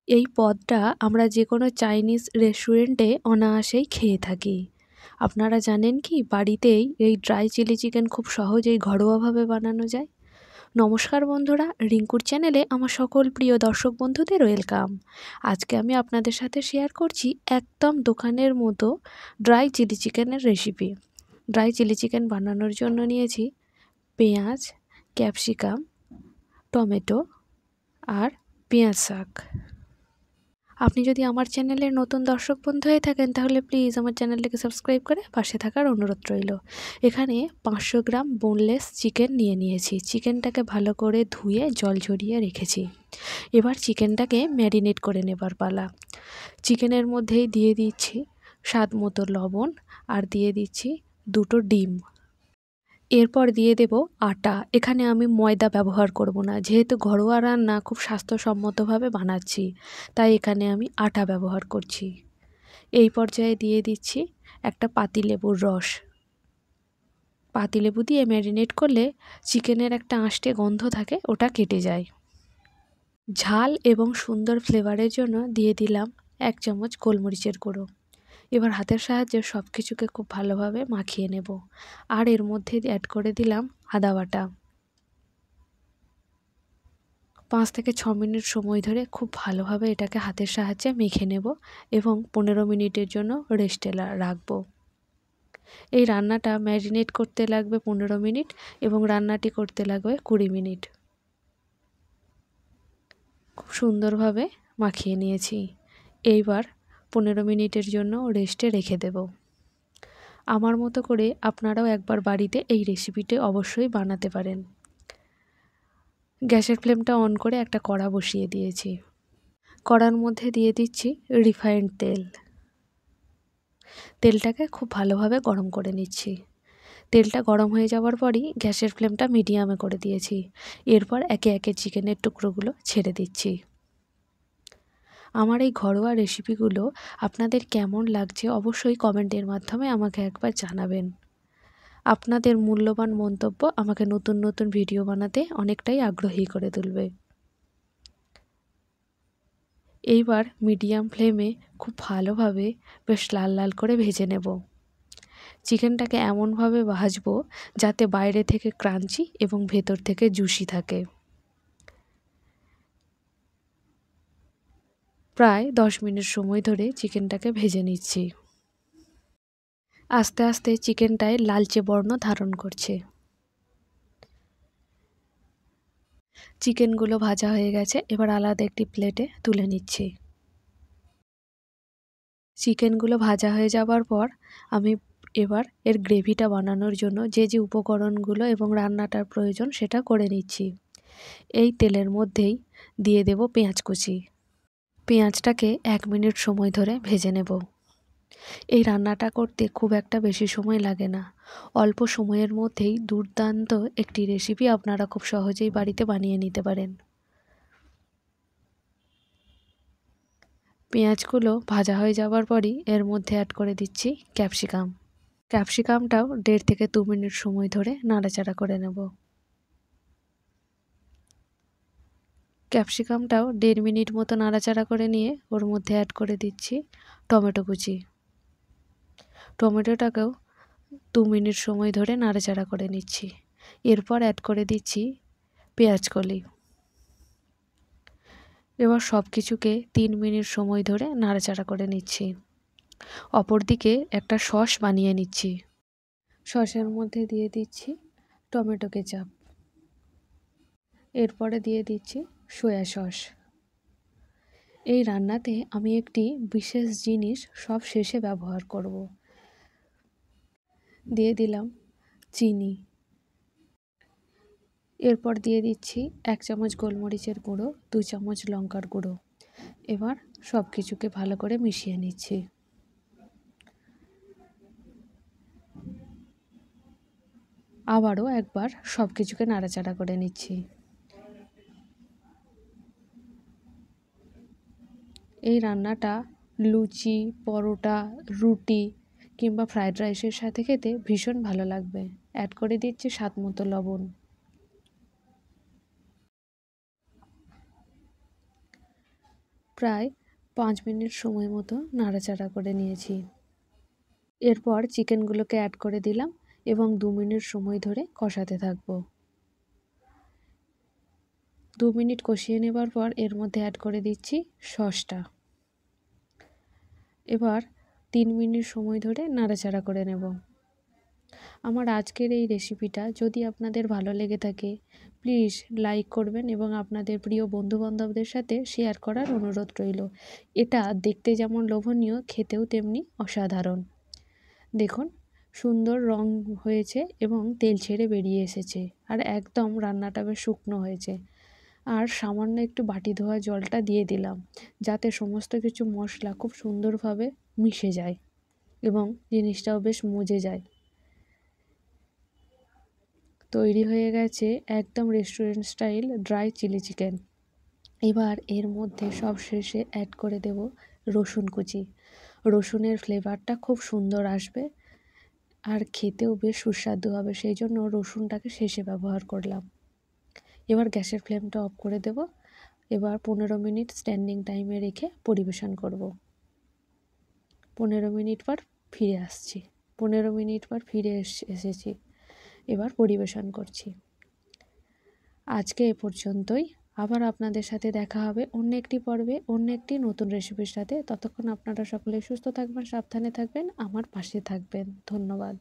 এই পদটা আমরা যেকোনো চাইনিজ রেস্টুরেন্টে অনায়াসেই খেয়ে থাকি। আপনারা জানেন কি বাড়িতেই এই ড্রাই চিলি চিকেন খুব সহজেই ঘরোয়াভাবে বানানো যায়? নমস্কার বন্ধুরা, রিঙ্কুর চ্যানেলে আমার সকল প্রিয় দর্শক বন্ধুদের ওয়েলকাম। আজকে আমি আপনাদের সাথে শেয়ার করছি একদম দোকানের মতো ড্রাই চিলি চিকেনের রেসিপি। ড্রাই চিলি চিকেন বানানোর জন্য নিয়েছি পেঁয়াজ, ক্যাপসিকাম, টমেটো আর পেঁয়াজ শাক। আপনি যদি আমার চ্যানেলের নতুন দর্শক বন্ধু হয়ে থাকেন তাহলে প্লিজ আমার চ্যানেলটিকে সাবস্ক্রাইব করে পাশে থাকার অনুরোধ রইল। এখানে 500 গ্রাম বোনলেস চিকেন নিয়েছি। চিকেনটাকে ভালো করে ধুয়ে জল ঝরিয়ে রেখেছি। এবার চিকেনটাকে ম্যারিনেট করে নেবার পালা। চিকেনের মধ্যেই দিয়ে দিচ্ছি স্বাদ মতো লবণ আর দিয়ে দিচ্ছি 2টো ডিম। এরপর দিয়ে দেব আটা। এখানে আমি ময়দা ব্যবহার করব না, যেহেতু ঘরোয়া রান্না খুব স্বাস্থ্যসম্মতভাবে বানাচ্ছি, তাই এখানে আমি আটা ব্যবহার করছি। এই পর্যায়ে দিয়ে দিচ্ছি একটা পাতিলেবুর রস। পাতিলেবু দিয়ে ম্যারিনেট করলে চিকেনের একটা আঁশটে গন্ধ থাকে, ওটা কেটে যায়। ঝাল এবং সুন্দর ফ্লেভারের জন্য দিয়ে দিলাম 1 চামচ গোলমরিচের গুঁড়ো। এবার হাতের সাহায্যে সব কিছুকে খুব ভালোভাবে মাখিয়ে নেব। আর এর মধ্যে অ্যাড করে দিলাম আদা বাটা। 5 থেকে 6 মিনিট সময় ধরে খুব ভালোভাবে এটাকে হাতের সাহায্যে মেখে নেব এবং 15 মিনিটের জন্য রেস্টে রাখবো। এই রান্নাটা ম্যারিনেট করতে লাগবে 15 মিনিট এবং রান্নাটি করতে লাগবে 20 মিনিট। খুব সুন্দরভাবে মাখিয়ে নিয়েছি। এইবার 15 মিনিটের জন্য রেস্টে রেখে দেব। আমার মতো করে আপনারাও একবার বাড়িতে এই রেসিপিটি অবশ্যই বানাতে পারেন। গ্যাসের ফ্লেমটা অন করে একটা কড়া বসিয়ে দিয়েছি। কড়ার মধ্যে দিয়ে দিচ্ছি রিফাইন্ড তেল। তেলটাকে খুব ভালোভাবে গরম করে নিচ্ছি। তেলটা গরম হয়ে যাওয়ার পরই গ্যাসের ফ্লেমটা মিডিয়ামে করে দিয়েছি। এরপর একে একে চিকেনের টুকরোগুলো ছেড়ে দিচ্ছি। আমার এই ঘরোয়া রেসিপিগুলো আপনাদের কেমন লাগছে অবশ্যই কমেন্টের মাধ্যমে আমাকে একবার জানাবেন। আপনাদের মূল্যবান মন্তব্য আমাকে নতুন নতুন ভিডিও বানাতে অনেকটাই আগ্রহী করে তুলবে। এইবার মিডিয়াম ফ্লেমে খুব ভালোভাবে বেশ লাল লাল করে ভেজে নেব। চিকেনটাকে এমনভাবে ভাজবো যাতে বাইরে থেকে ক্রাঞ্চি এবং ভেতর থেকে জুসি থাকে। প্রায় 10 মিনিট সময় ধরে চিকেনটাকে ভেজে নিচ্ছি। আস্তে আস্তে চিকেনটায় লালচে বর্ণ ধারণ করছে। চিকেনগুলো ভাজা হয়ে গেছে, এবার আলাদা একটি প্লেটে তুলে নিচ্ছি। চিকেনগুলো ভাজা হয়ে যাবার পর আমি এবার এর গ্রেভিটা বানানোর জন্য যে উপকরণগুলো এবং রান্নাটার প্রয়োজন সেটা করে নিচ্ছি। এই তেলের মধ্যেই দিয়ে দেব পেঁয়াজ কুচি। পেঁয়াজটাকে 1 মিনিট সময় ধরে ভেজে নেব। এই রান্নাটা করতে খুব একটা বেশি সময় লাগে না। অল্প সময়ের মধ্যেই দুর্দান্ত একটি রেসিপি আপনারা খুব সহজেই বাড়িতে বানিয়ে নিতে পারেন। পেঁয়াজগুলো ভাজা হয়ে যাওয়ার পরই এর মধ্যে অ্যাড করে দিচ্ছি ক্যাপসিকাম। ক্যাপসিকামটাও 1.5 থেকে 2 মিনিট সময় ধরে নাড়াচাড়া করে নেব। ক্যাপসিকামটাও 1.5 মিনিট মতো নাড়াচাড়া করে নিয়ে ওর মধ্যে অ্যাড করে দিচ্ছি টমেটো কুচি। টমেটোটাকেও 2 মিনিট সময় ধরে নাড়াচাড়া করে নিচ্ছি। এরপর অ্যাড করে দিচ্ছি পেঁয়াজ কলি। এবার সব কিছুকে 3 মিনিট সময় ধরে নাড়াচাড়া করে নিচ্ছি। অপরদিকে একটা সস বানিয়ে নিচ্ছি। সসের মধ্যে দিয়ে দিচ্ছি টমেটো কেচাপ। এরপরে দিয়ে দিচ্ছি সয়া সস। এই রান্নাতে আমি একটি বিশেষ জিনিস সব শেষে ব্যবহার করব। দিয়ে দিলাম চিনি। এরপর দিয়ে দিচ্ছি 1 চামচ গোলমরিচের গুঁড়ো, 2 চামচ লঙ্কার গুঁড়ো। এবার সব কিছুকে ভালো করে মিশিয়ে নিচ্ছি। আবারও একবার সব কিছুকে নাড়াচাড়া করে নিচ্ছি। এই রান্নাটা লুচি, পরোটা, রুটি কিংবা ফ্রায়েড রাইসের সাথে খেতে ভীষণ ভালো লাগবে। অ্যাড করে দিচ্ছি স্বাদ মতো লবণ। প্রায় 5 মিনিট সময় মতো নাড়াচাড়া করে নিয়েছি। এরপর চিকেনগুলোকে অ্যাড করে দিলাম এবং 2 মিনিট সময় ধরে কষাতে থাকবো। 2 মিনিট কষিয়ে নেবার পর এর মধ্যে অ্যাড করে দিচ্ছি সসটা। এবার 3 মিনিট সময় ধরে নাড়াচাড়া করে নেব। আমার আজকের এই রেসিপিটা যদি আপনাদের ভালো লেগে থাকে প্লিজ লাইক করবেন এবং আপনাদের প্রিয় বন্ধুবান্ধবদের সাথে শেয়ার করার অনুরোধ রইল। এটা দেখতে যেমন লোভনীয়, খেতেও তেমনি অসাধারণ। দেখুন সুন্দর রং হয়েছে এবং তেল ছেড়ে বেরিয়ে এসেছে, আর একদম রান্নাটা বেশ শুকনো হয়েছে। আর সামান্য একটু বাটি ধোয়া জলটা দিয়ে দিলাম, যাতে সমস্ত কিছু মশলা খুব সুন্দরভাবে মিশে যায় এবং জিনিসটাও বেশ মজে যায়। তৈরি হয়ে গেছে একদম restaurant style dry chilli chicken. এবার এর মধ্যে সব শেষে অ্যাড করে দেব রসুন কুচি। রসুনের ফ্লেভারটা খুব সুন্দর আসবে আর খেতেও বেশ সুস্বাদু হবে, সেই জন্য রসুনটাকে শেষে ব্যবহার করলাম। এবার গ্যাসের ফ্লেমটা অফ করে দেব। এবার 15 মিনিট স্ট্যান্ডিং টাইমে রেখে পরিবেশন করব। 15 মিনিট পর ফিরে আসছি। 15 মিনিট পর ফিরে এসেছি। এবার পরিবেশন করছি। আজকে এ পর্যন্তই। আবার আপনাদের সাথে দেখা হবে অন্য একটি পর্বে, অন্য একটি নতুন রেসিপির সাথে। ততক্ষণ আপনারা সকলে সুস্থ থাকবেন, সাবধানে থাকবেন, আমার পাশে থাকবেন। ধন্যবাদ।